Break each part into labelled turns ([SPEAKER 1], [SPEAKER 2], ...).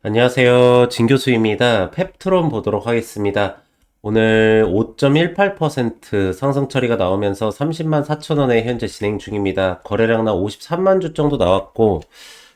[SPEAKER 1] 안녕하세요. 진 교수입니다. 펩트론 보도록 하겠습니다. 오늘 5.18% 상승 처리가 나오면서 30만 4천 원에 현재 진행 중입니다. 거래량 나 53만 주 정도 나왔고,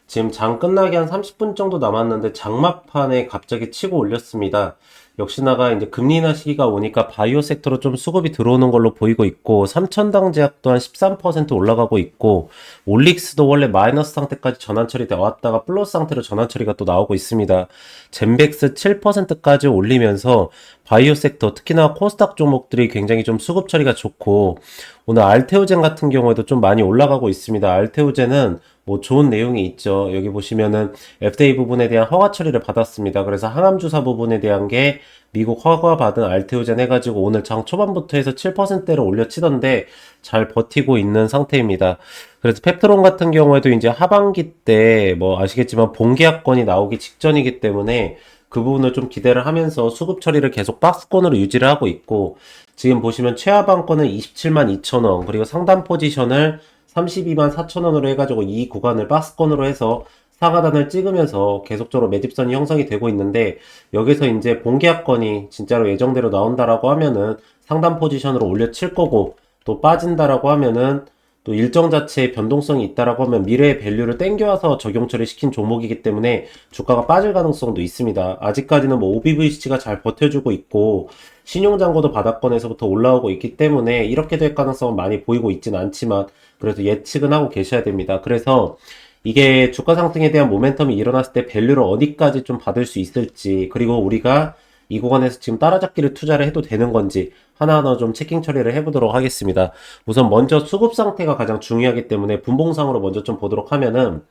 [SPEAKER 1] 지금 장 끝나기 한 30분 정도 남았는데 장막판에 갑자기 치고 올렸습니다. 역시나가 이제 금리 인하 시기가 오니까 바이오 섹터로 좀 수급이 들어오는 걸로 보이고 있고, 삼천당 제약도 한 13% 올라가고 있고, 올릭스도 원래 마이너스 상태까지 전환 처리돼 왔다가 플러스 상태로 전환 처리가 또 나오고 있습니다. 젠백스 7%까지 올리면서 바이오 섹터, 특히나 코스닥 종목들이 굉장히 좀 수급 처리가 좋고, 오늘 알테오젠 같은 경우에도 좀 많이 올라가고 있습니다. 알테오젠은 뭐 좋은 내용이 있죠. 여기 보시면은 FDA 부분에 대한 허가 처리를 받았습니다. 그래서 항암 주사 부분에 대한 게 미국 허가 받은 알테오젠 해가지고 오늘 장 초반부터 해서 7%대를 올려치던데 잘 버티고 있는 상태입니다. 그래서 펩트론 같은 경우에도 이제 하반기 때 뭐 아시겠지만 본계약건이 나오기 직전이기 때문에 그 부분을 좀 기대를 하면서 수급 처리를 계속 박스권으로 유지를 하고 있고, 지금 보시면 최하방권은 27만 2천 원, 그리고 상단 포지션을 32만 4천 원으로 해가지고 이 구간을 박스권으로 해서 상하단을 찍으면서 계속적으로 매집선이 형성이 되고 있는데, 여기서 이제 본계약건이 진짜로 예정대로 나온다라고 하면은 상단 포지션으로 올려칠 거고, 또 빠진다라고 하면은 또 일정 자체의 변동성이 있다라고 하면 미래의 밸류를 땡겨와서 적용 처리시킨 종목이기 때문에 주가가 빠질 가능성도 있습니다. 아직까지는 뭐 OBVC가 잘 버텨주고 있고 신용잔고도 바닥권에서부터 올라오고 있기 때문에 이렇게 될 가능성은 많이 보이고 있지는 않지만, 그래도 예측은 하고 계셔야 됩니다. 그래서 이게 주가 상승에 대한 모멘텀이 일어났을 때 밸류를 어디까지 좀 받을 수 있을지, 그리고 우리가 이 구간에서 지금 따라잡기를 투자를 해도 되는 건지 하나하나 좀 체킹 처리를 해보도록 하겠습니다. 우선 먼저 수급 상태가 가장 중요하기 때문에 분봉상으로 먼저 좀 보도록 하면은,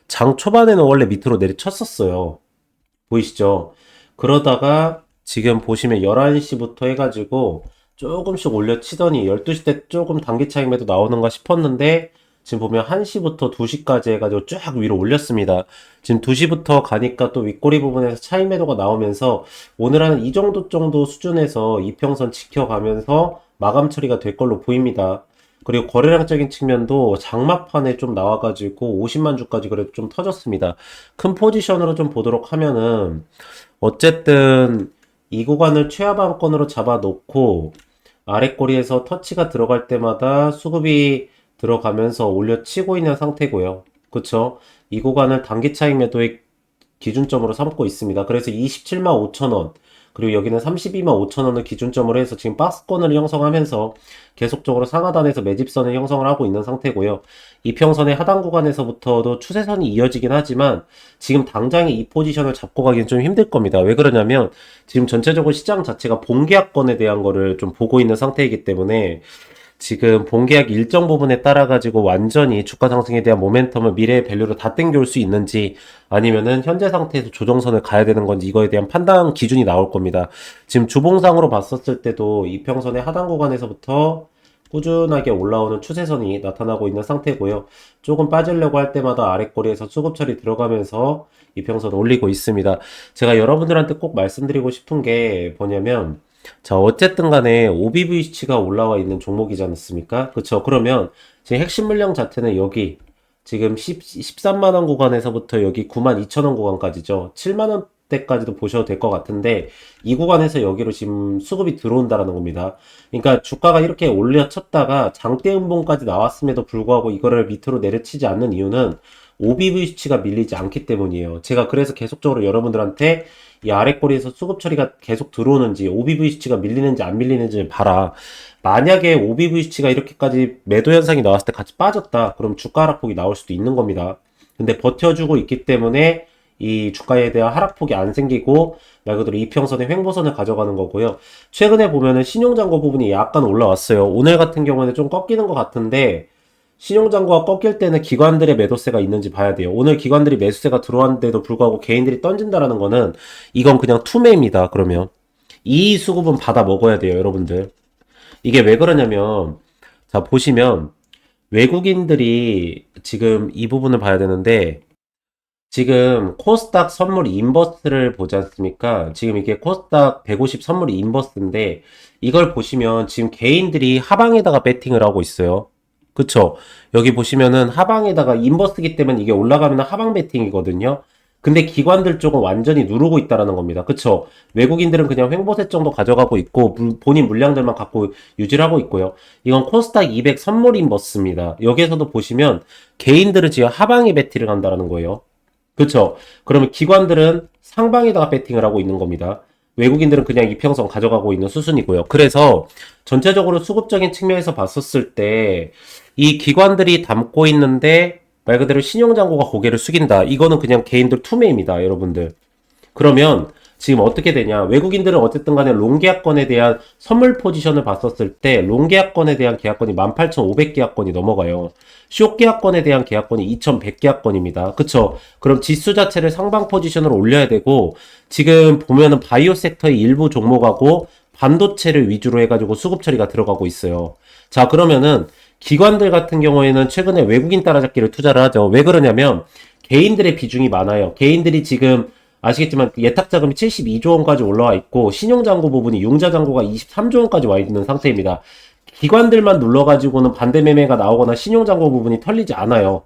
[SPEAKER 1] 장 초반에는 원래 밑으로 내리쳤었어요. 보이시죠? 그러다가 지금 보시면 11시부터 해가지고 조금씩 올려치더니 12시 때 조금 단기 차익 매도 나오는가 싶었는데, 지금 보면 1시부터 2시까지 해가지고 쫙 위로 올렸습니다. 지금 2시부터 가니까 또 윗꼬리 부분에서 차익 매도가 나오면서 오늘 한 이 정도 수준에서 이평선 지켜가면서 마감 처리가 될 걸로 보입니다. 그리고 거래량적인 측면도 장막판에 좀 나와가지고 50만 주까지 그래도 좀 터졌습니다. 큰 포지션으로 좀 보도록 하면은, 어쨌든 이 구간을 최하방권으로 잡아놓고 아래 꼬리에서 터치가 들어갈 때마다 수급이 들어가면서 올려치고 있는 상태고요. 그쵸? 이 구간을 단기 차익 매도의 기준점으로 삼고 있습니다. 그래서 27만 5천 원, 그리고 여기는 32만 5천 원을 기준점으로 해서 지금 박스권을 형성하면서 계속적으로 상하단에서 매집선을 형성을 하고 있는 상태고요. 이평선의 하단 구간에서부터도 추세선이 이어지긴 하지만 지금 당장에 이 포지션을 잡고 가기는 좀 힘들 겁니다. 왜 그러냐면 지금 전체적으로 시장 자체가 본계약건에 대한 거를 좀 보고 있는 상태이기 때문에, 지금 본계약 일정 부분에 따라 가지고 완전히 주가 상승에 대한 모멘텀을 미래의 밸류로 다 땡겨올 수 있는지, 아니면은 현재 상태에서 조정선을 가야 되는 건지, 이거에 대한 판단 기준이 나올 겁니다. 지금 주봉상으로 봤었을 때도 이평선의 하단 구간에서부터 꾸준하게 올라오는 추세선이 나타나고 있는 상태고요. 조금 빠지려고 할 때마다 아랫꼬리에서 수급 처리 들어가면서 이평선 올리고 있습니다. 제가 여러분들한테 꼭 말씀드리고 싶은 게 뭐냐면, 자, 어쨌든 간에 OBVC가 올라와 있는 종목이지 않습니까? 그쵸? 그러면 지금 핵심 물량 자체는 여기 지금 13만 원 구간에서부터 여기 9만 2천 원 구간까지죠. 7만 원대까지도 보셔도 될 것 같은데, 이 구간에서 여기로 지금 수급이 들어온다라는 겁니다. 그러니까 주가가 이렇게 올려쳤다가 장대 음봉까지 나왔음에도 불구하고 이거를 밑으로 내려치지 않는 이유는 OBV 수치가 밀리지 않기 때문이에요. 제가 그래서 계속적으로 여러분들한테 이 아랫꼬리에서 수급 처리가 계속 들어오는지, OBV 수치가 밀리는지 안 밀리는지를 봐라. 만약에 OBV 수치가 이렇게까지 매도 현상이 나왔을 때 같이 빠졌다, 그럼 주가 하락폭이 나올 수도 있는 겁니다. 근데 버텨주고 있기 때문에 이 주가에 대한 하락폭이 안 생기고 말 그대로 이평선의 횡보선을 가져가는 거고요. 최근에 보면은 신용잔고 부분이 약간 올라왔어요. 오늘 같은 경우에는 좀 꺾이는 것 같은데, 신용잔고가 꺾일 때는 기관들의 매도세가 있는지 봐야 돼요. 오늘 기관들이 매수세가 들어왔는데도 불구하고 개인들이 던진다라는 거는 이건 그냥 투매입니다. 그러면 이 수급은 받아 먹어야 돼요, 여러분들. 이게 왜 그러냐면, 자 보시면 외국인들이 지금 이 부분을 봐야 되는데, 지금 코스닥 선물 인버스를 보지 않습니까? 지금 이게 코스닥 150 선물 인버스인데, 이걸 보시면 지금 개인들이 하방에다가 배팅을 하고 있어요. 그쵸? 여기 보시면은 하방에다가 인버스기 때문에 이게 올라가면 하방 배팅이거든요. 근데 기관들 쪽은 완전히 누르고 있다라는 겁니다. 그쵸? 외국인들은 그냥 횡보세 정도 가져가고 있고 본인 물량들만 갖고 유지를 하고 있고요. 이건 코스닥 200 선물 인버스입니다. 여기에서도 보시면 개인들은 지금 하방에 베팅을 간다라는 거예요. 그쵸? 그러면 기관들은 상방에다가 베팅을 하고 있는 겁니다. 외국인들은 그냥 이평선 가져가고 있는 수순이고요. 그래서 전체적으로 수급적인 측면에서 봤었을 때 이 기관들이 담고 있는데 말 그대로 신용장고가 고개를 숙인다. 이거는 그냥 개인들 투매입니다, 여러분들. 그러면 지금 어떻게 되냐? 외국인들은 어쨌든 간에 롱 계약권에 대한 선물 포지션을 봤었을 때 롱 계약권에 대한 계약권이 18,500 계약권이 넘어가요. 숏 계약권에 대한 계약권이 2,100 계약권입니다. 그쵸? 그럼 지수 자체를 상방 포지션으로 올려야 되고 지금 보면은 바이오 섹터의 일부 종목하고 반도체를 위주로 해가지고 수급 처리가 들어가고 있어요. 자, 그러면은 기관들 같은 경우에는 최근에 외국인 따라잡기를 투자를 하죠. 왜 그러냐면 개인들의 비중이 많아요. 개인들이 지금 아시겠지만 예탁자금이 72조 원까지 올라와 있고 신용잔고 부분이 융자잔고가 23조 원까지 와 있는 상태입니다. 기관들만 눌러가지고는 반대 매매가 나오거나 신용잔고 부분이 털리지 않아요.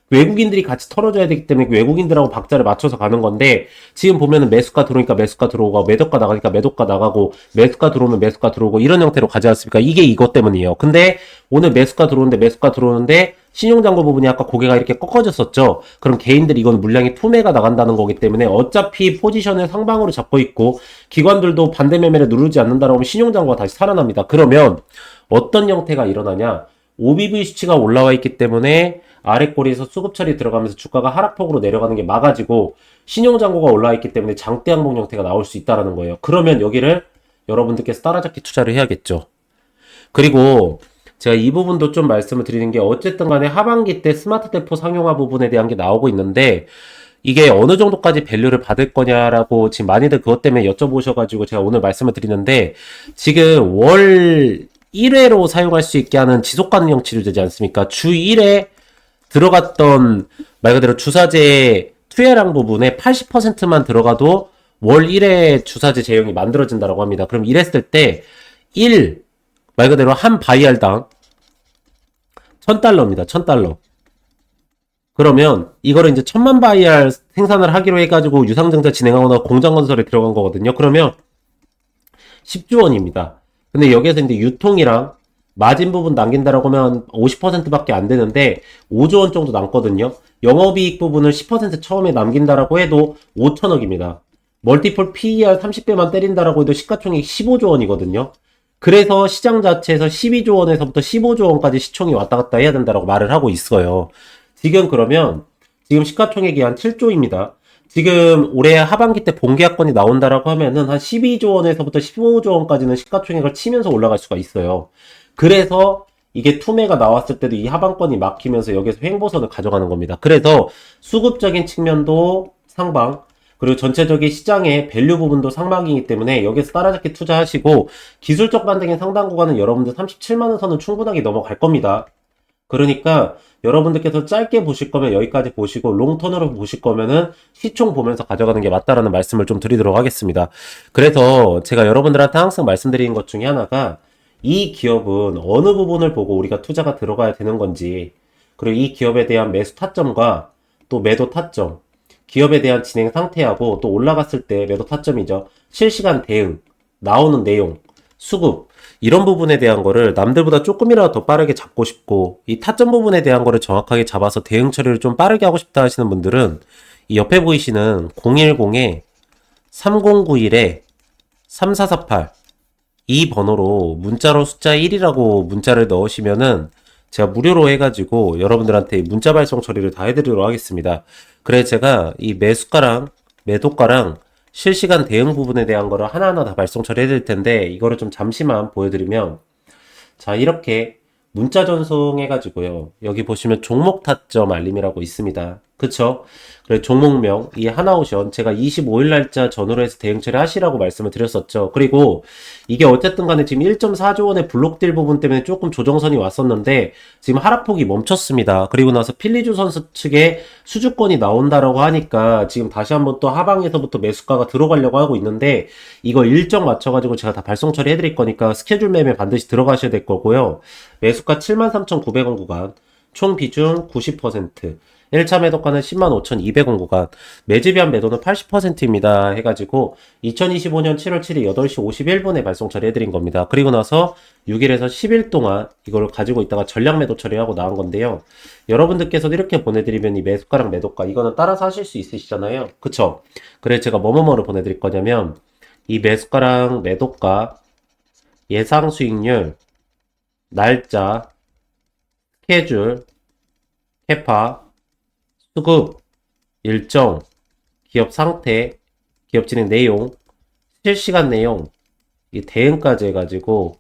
[SPEAKER 1] 외국인들이 같이 털어줘야 되기 때문에 외국인들하고 박자를 맞춰서 가는 건데 지금 보면은 매수가 들어오니까 매수가 들어오고 매도가 나가니까 매도가 나가고 매수가 들어오면 매수가 들어오고 이런 형태로 가지 않습니까? 이게 이것 때문이에요. 근데 오늘 매수가 들어오는데 신용잔고 부분이 아까 고개가 이렇게 꺾어졌었죠. 그럼 개인들이 이건 물량이 투매가 나간다는 거기 때문에 어차피 포지션을 상방으로 잡고 있고 기관들도 반대 매매를 누르지 않는다라고 하면 신용잔고가 다시 살아납니다. 그러면 어떤 형태가 일어나냐? OBV 수치가 올라와 있기 때문에 아랫꼬리에서 수급 처리 들어가면서 주가가 하락폭으로 내려가는 게 막아지고 신용잔고가 올라와 있기 때문에 장대 항복 형태가 나올 수 있다는 거예요. 그러면 여기를 여러분들께서 따라잡기 투자를 해야겠죠. 그리고 제가 이 부분도 좀 말씀을 드리는 게 어쨌든 간에 하반기 때 스마트 대포 상용화 부분에 대한 게 나오고 있는데 이게 어느 정도까지 밸류를 받을 거냐라고 지금 많이들 그것 때문에 여쭤보셔가지고 제가 오늘 말씀을 드리는데 지금 월 1회로 사용할 수 있게 하는 지속 가능형 치료제지 않습니까? 주 1회 들어갔던 말 그대로 주사제 투여량 부분에 80%만 들어가도 월 1회 주사제 제형이 만들어진다고 합니다. 그럼 이랬을 때 말 그대로 한 바이알당 1000달러입니다. 1000달러. 그러면 이거를 이제 1000만 바이알 생산을 하기로 해가지고 유상증자 진행하거나 공장 건설에 들어간 거거든요. 그러면 10조 원입니다. 근데 여기에서 이제 유통이랑 마진 부분 남긴다라고 하면 50%밖에 안 되는데 5조 원 정도 남거든요. 영업이익 부분을 10% 처음에 남긴다라고 해도 5천억입니다. 멀티플 PER 30배만 때린다라고 해도 시가총액 15조 원이거든요. 그래서 시장 자체에서 12조 원에서부터 15조 원까지 시총이 왔다 갔다 해야 된다라고 말을 하고 있어요. 지금 그러면 지금 시가총액이 한 7조입니다. 지금 올해 하반기 때 본계약권이 나온다라고 하면은 한 12조 원에서부터 15조 원까지는 시가총액을 치면서 올라갈 수가 있어요. 그래서 이게 투매가 나왔을 때도 이 하방권이 막히면서 여기서 횡보선을 가져가는 겁니다. 그래서 수급적인 측면도 상방, 그리고 전체적인 시장의 밸류 부분도 상방이기 때문에 여기서 따라잡기 투자하시고 기술적 반등의 상당 구간은 여러분들 37만원 선은 충분하게 넘어갈 겁니다. 그러니까 여러분들께서 짧게 보실 거면 여기까지 보시고 롱턴으로 보실 거면은 시총 보면서 가져가는 게 맞다라는 말씀을 좀 드리도록 하겠습니다. 그래서 제가 여러분들한테 항상 말씀드리는 것 중에 하나가 이 기업은 어느 부분을 보고 우리가 투자가 들어가야 되는 건지, 그리고 이 기업에 대한 매수 타점과 또 매도 타점, 기업에 대한 진행 상태하고 또 올라갔을 때 매도 타점이죠. 실시간 대응, 나오는 내용, 수급, 이런 부분에 대한 거를 남들보다 조금이라도 더 빠르게 잡고 싶고 이 타점 부분에 대한 거를 정확하게 잡아서 대응 처리를 좀 빠르게 하고 싶다 하시는 분들은 이 옆에 보이시는 010-3091-3448 이 번호로 문자로 숫자 1이라고 문자를 넣으시면은 제가 무료로 해가지고 여러분들한테 문자 발송 처리를 다 해드리도록 하겠습니다. 그래 제가 이 매수가랑 매도가랑 실시간 대응 부분에 대한 거를 하나하나 다 발송 처리해 드릴 텐데 이거를 좀 잠시만 보여드리면 자 이렇게 문자 전송해 가지고요 여기 보시면 종목 타점 알림이라고 있습니다. 그쵸? 그래 종목명 이 하나오션 제가 25일 날짜 전후로 해서 대응 처리하시라고 말씀을 드렸었죠. 그리고 이게 어쨌든 간에 지금 1.4조 원의 블록딜 부분 때문에 조금 조정선이 왔었는데 지금 하락폭이 멈췄습니다. 그리고 나서 필리주 선수 측에 수주권이 나온다라고 하니까 지금 다시 한번 또 하방에서부터 매수가가 들어가려고 하고 있는데 이거 일정 맞춰가지고 제가 다 발송 처리해 드릴 거니까 스케줄 매매 반드시 들어가셔야 될 거고요. 매수가 73,900원 구간 총 비중 90%, 1차 매도가는 105,200원 구간, 매집이한 매도는 80%입니다. 해가지고 2025년 7월 7일 8시 51분에 발송 처리해드린 겁니다. 그리고 나서 6일에서 10일 동안 이걸 가지고 있다가 전량 매도 처리하고 나온 건데요. 여러분들께서도 이렇게 보내드리면 이 매수가랑 매도가 이거는 따라서 하실 수 있으시잖아요. 그쵸? 그래서 제가 뭐뭐뭐로 보내드릴 거냐면 이 매수가랑 매도가 예상 수익률, 날짜, 스케줄, 캐파, 수급, 일정, 기업 상태, 기업 진행 내용, 실시간 내용, 이 대응까지 해가지고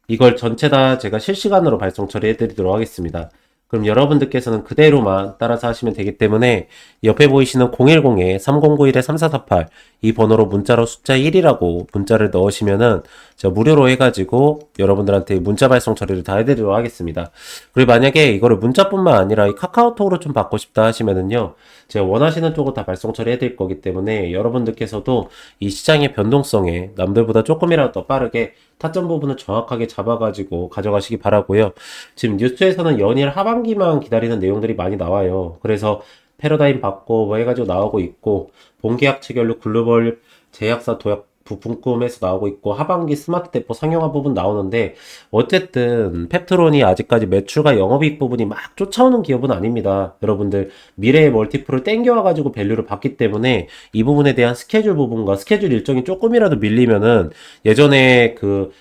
[SPEAKER 1] 이걸 전체 다 제가 실시간으로 발송 처리해 드리도록 하겠습니다. 그럼 여러분들께서는 그대로만 따라서 하시면 되기 때문에 옆에 보이시는 010-3091-3448 이 번호로 문자로 숫자 1이라고 문자를 넣으시면은 제가 무료로 해가지고 여러분들한테 문자 발송 처리를 다 해드리도록 하겠습니다. 그리고 만약에 이거를 문자뿐만 아니라 이 카카오톡으로 좀 받고 싶다 하시면은요, 제가 원하시는 쪽으로 다 발송 처리해드릴 거기 때문에 여러분들께서도 이 시장의 변동성에 남들보다 조금이라도 더 빠르게 타점 부분을 정확하게 잡아가지고 가져가시기 바라고요. 지금 뉴스에서는 연일 하반기만 기다리는 내용들이 많이 나와요. 그래서 패러다임 받고 뭐 해가지고 나오고 있고, 본계약 체결로 글로벌 제약사 도약 부품금에서 나오고 있고, 하반기 스마트 대포 상용화 부분 나오는데, 어쨌든 펩트론이 아직까지 매출과 영업이익 부분이 막 쫓아오는 기업은 아닙니다. 여러분들 미래의 멀티플을 땡겨와가지고 밸류를 받기 때문에 이 부분에 대한 스케줄 부분과 스케줄 일정이 조금이라도 밀리면은, 예전에 그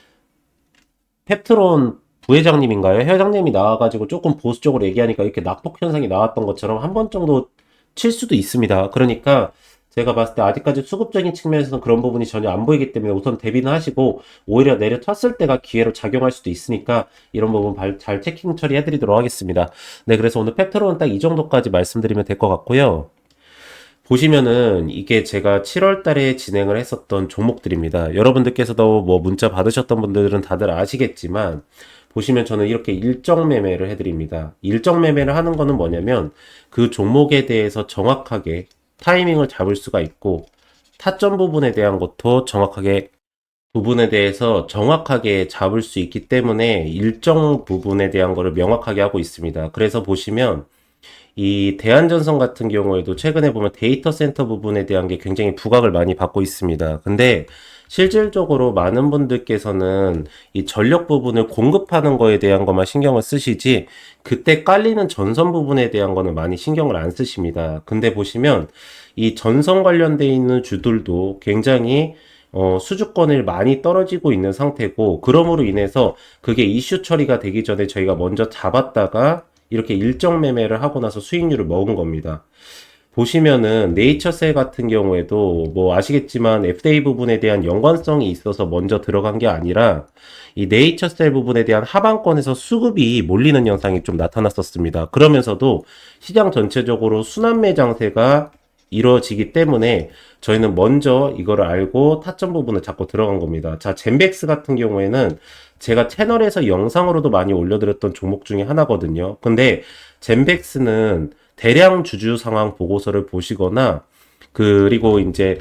[SPEAKER 1] 펩트론 부회장님인가요? 회장님이 나와가지고 조금 보수적으로 얘기하니까 이렇게 낙폭 현상이 나왔던 것처럼 한 번 정도 칠 수도 있습니다. 그러니까 제가 봤을 때 아직까지 수급적인 측면에서는 그런 부분이 전혀 안 보이기 때문에 우선 대비는 하시고, 오히려 내려쳤을 때가 기회로 작용할 수도 있으니까 이런 부분 잘 체킹 처리해 드리도록 하겠습니다. 네, 그래서 오늘 펩트론은 딱 이 정도까지 말씀드리면 될 것 같고요. 보시면은 이게 제가 7월 달에 진행을 했었던 종목들입니다. 여러분들께서도 뭐 문자 받으셨던 분들은 다들 아시겠지만, 보시면 저는 이렇게 일정 매매를 해드립니다. 일정 매매를 하는 거는 뭐냐면 그 종목에 대해서 정확하게 타이밍을 잡을 수가 있고, 타점 부분에 대한 것도 정확하게 부분에 대해서 정확하게 잡을 수 있기 때문에 일정 부분에 대한 거를 명확하게 하고 있습니다. 그래서 보시면 이 대한전선 같은 경우에도 최근에 보면 데이터 센터 부분에 대한 게 굉장히 부각을 많이 받고 있습니다. 근데 실질적으로 많은 분들께서는 이 전력 부분을 공급하는 거에 대한 것만 신경을 쓰시지, 그때 깔리는 전선 부분에 대한 거는 많이 신경을 안 쓰십니다. 근데 보시면 이 전선 관련돼 있는 주들도 굉장히 수주권을 많이 떨어지고 있는 상태고, 그러므로 인해서 그게 이슈 처리가 되기 전에 저희가 먼저 잡았다가 이렇게 일정 매매를 하고 나서 수익률을 먹은 겁니다. 보시면은 네이처셀 같은 경우에도 뭐 아시겠지만 FDA 부분에 대한 연관성이 있어서 먼저 들어간 게 아니라 이 네이처셀 부분에 대한 하방권에서 수급이 몰리는 현상이 좀 나타났었습니다. 그러면서도 시장 전체적으로 순환매 장세가 이루어지기 때문에 저희는 먼저 이거를 알고 타점 부분을 잡고 들어간 겁니다. 자, 젠백스 같은 경우에는 제가 채널에서 영상으로도 많이 올려드렸던 종목 중에 하나거든요. 근데 젠백스는 대량 주주 상황 보고서를 보시거나, 그리고 이제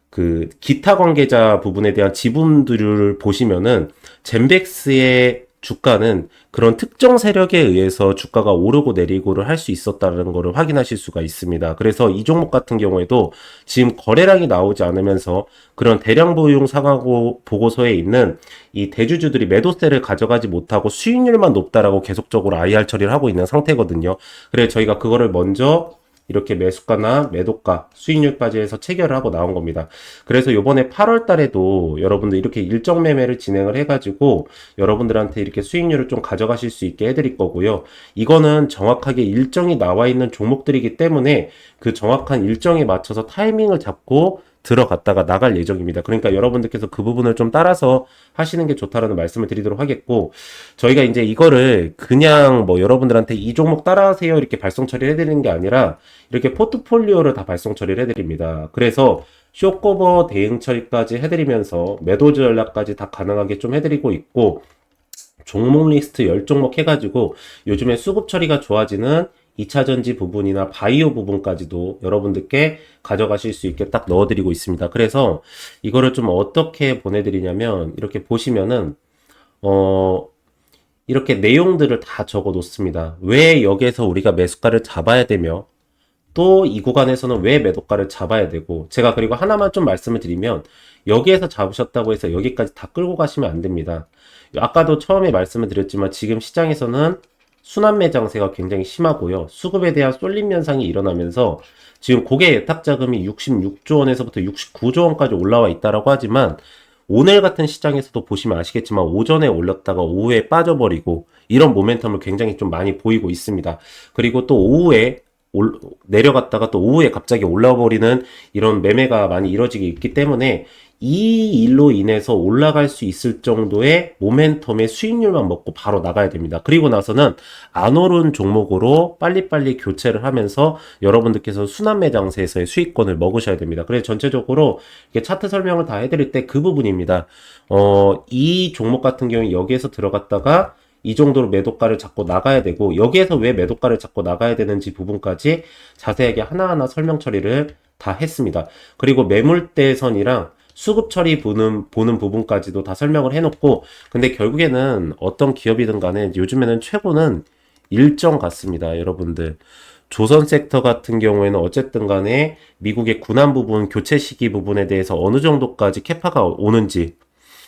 [SPEAKER 1] 그 기타 관계자 부분에 대한 지분들을 보시면은 젠백스의 주가는 그런 특정 세력에 의해서 주가가 오르고 내리고를 할 수 있었다는 것을 확인하실 수가 있습니다. 그래서 이 종목 같은 경우에도 지금 거래량이 나오지 않으면서 그런 대량 보유용 상황 보고서에 있는 이 대주주들이 매도세를 가져가지 못하고 수익률만 높다라고 계속적으로 IR 처리를 하고 있는 상태거든요. 그래서 저희가 그거를 먼저 이렇게 매수가나 매도가, 수익률까지 해서 체결을 하고 나온 겁니다. 그래서 요번에 8월 달에도 여러분들 이렇게 일정 매매를 진행을 해가지고 여러분들한테 이렇게 수익률을 좀 가져가실 수 있게 해드릴 거고요. 이거는 정확하게 일정이 나와 있는 종목들이기 때문에 그 정확한 일정에 맞춰서 타이밍을 잡고 들어갔다가 나갈 예정입니다. 그러니까 여러분들께서 그 부분을 좀 따라서 하시는 게 좋다라는 말씀을 드리도록 하겠고, 저희가 이제 이거를 그냥 뭐 여러분들한테 이 종목 따라하세요 이렇게 발송 처리를 해드리는 게 아니라 이렇게 포트폴리오를 다 발송 처리를 해드립니다. 그래서 쇼커버 대응 처리까지 해드리면서 매도 전략까지 다 가능하게 좀 해드리고 있고, 종목 리스트 10종목 해가지고 요즘에 수급 처리가 좋아지는 2차전지 부분이나 바이오 부분까지도 여러분들께 가져가실 수 있게 딱 넣어드리고 있습니다. 그래서 이거를 좀 어떻게 보내드리냐면, 이렇게 보시면은 이렇게 내용들을 다 적어 놓습니다. 왜 여기에서 우리가 매수가를 잡아야 되며, 또 이 구간에서는 왜 매도가를 잡아야 되고, 제가 그리고 하나만 좀 말씀을 드리면, 여기에서 잡으셨다고 해서 여기까지 다 끌고 가시면 안 됩니다. 아까도 처음에 말씀을 드렸지만 지금 시장에서는 순환매 장세가 굉장히 심하고요. 수급에 대한 쏠림 현상이 일어나면서 지금 고객 예탁 자금이 66조 원에서부터 69조 원까지 올라와 있다라고 하지만, 오늘 같은 시장에서도 보시면 아시겠지만 오전에 올렸다가 오후에 빠져버리고 이런 모멘텀을 굉장히 좀 많이 보이고 있습니다. 그리고 또 오후에 내려갔다가 또 오후에 갑자기 올라와 버리는 이런 매매가 많이 이뤄지기 있기 때문에 이 일로 인해서 올라갈 수 있을 정도의 모멘텀의 수익률만 먹고 바로 나가야 됩니다. 그리고 나서는 안 오른 종목으로 빨리빨리 교체를 하면서 여러분들께서 순환매 장세에서의 수익권을 먹으셔야 됩니다. 그래서 전체적으로 이렇게 차트 설명을 다 해드릴 때 그 부분입니다. 이 종목 같은 경우에 여기에서 들어갔다가 이 정도로 매도가를 잡고 나가야 되고, 여기에서 왜 매도가를 잡고 나가야 되는지 부분까지 자세하게 하나하나 설명 처리를 다 했습니다. 그리고 매물대선이랑 수급 처리 보는 부분까지도 다 설명을 해놓고, 근데 결국에는 어떤 기업이든 간에 요즘에는 최고는 일정 같습니다. 여러분들. 조선 섹터 같은 경우에는 어쨌든 간에 미국의 군안 부분, 교체 시기 부분에 대해서 어느 정도까지 캐파가 오는지,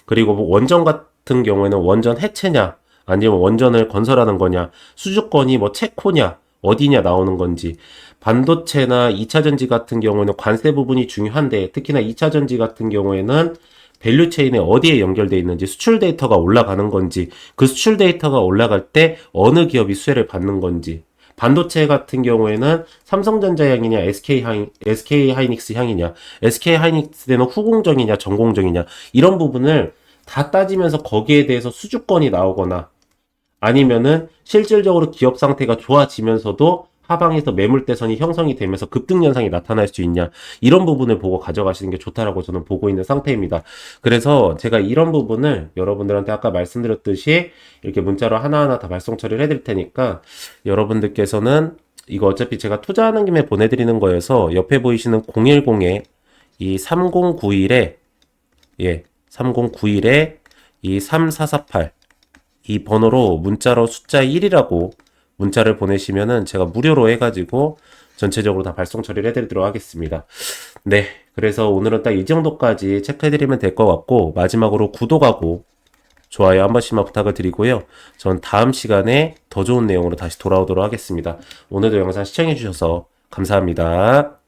[SPEAKER 1] 그리고 뭐 원전 같은 경우에는 원전 해체냐, 아니면 원전을 건설하는 거냐, 수주권이 뭐 체코냐, 어디냐 나오는 건지, 반도체나 2차전지 같은 경우에는 관세 부분이 중요한데, 특히나 2차전지 같은 경우에는 밸류체인에 어디에 연결되어 있는지, 수출 데이터가 올라가는 건지, 그 수출 데이터가 올라갈 때 어느 기업이 수혜를 받는 건지, 반도체 같은 경우에는 삼성전자 향이냐, SK 하이닉스 향이냐, SK 하이닉스는 후공정이냐, 전공정이냐, 이런 부분을 다 따지면서 거기에 대해서 수주권이 나오거나, 아니면은 실질적으로 기업 상태가 좋아지면서도 하방에서 매물대선이 형성이 되면서 급등 현상이 나타날 수 있냐, 이런 부분을 보고 가져가시는 게 좋다라고 저는 보고 있는 상태입니다. 그래서 제가 이런 부분을 여러분들한테 아까 말씀드렸듯이 이렇게 문자로 하나하나 다 발송 처리를 해드릴 테니까, 여러분들께서는 이거 어차피 제가 투자하는 김에 보내드리는 거여서 옆에 보이시는 010에 이 3091에 3091에 이 3448 이 번호로 문자로 숫자 1이라고 문자를 보내시면은 제가 무료로 해가지고 전체적으로 다 발송 처리를 해드리도록 하겠습니다. 네, 그래서 오늘은 딱 이 정도까지 체크해드리면 될 것 같고, 마지막으로 구독하고 좋아요 한 번씩만 부탁을 드리고요. 전 다음 시간에 더 좋은 내용으로 다시 돌아오도록 하겠습니다. 오늘도 영상 시청해주셔서 감사합니다.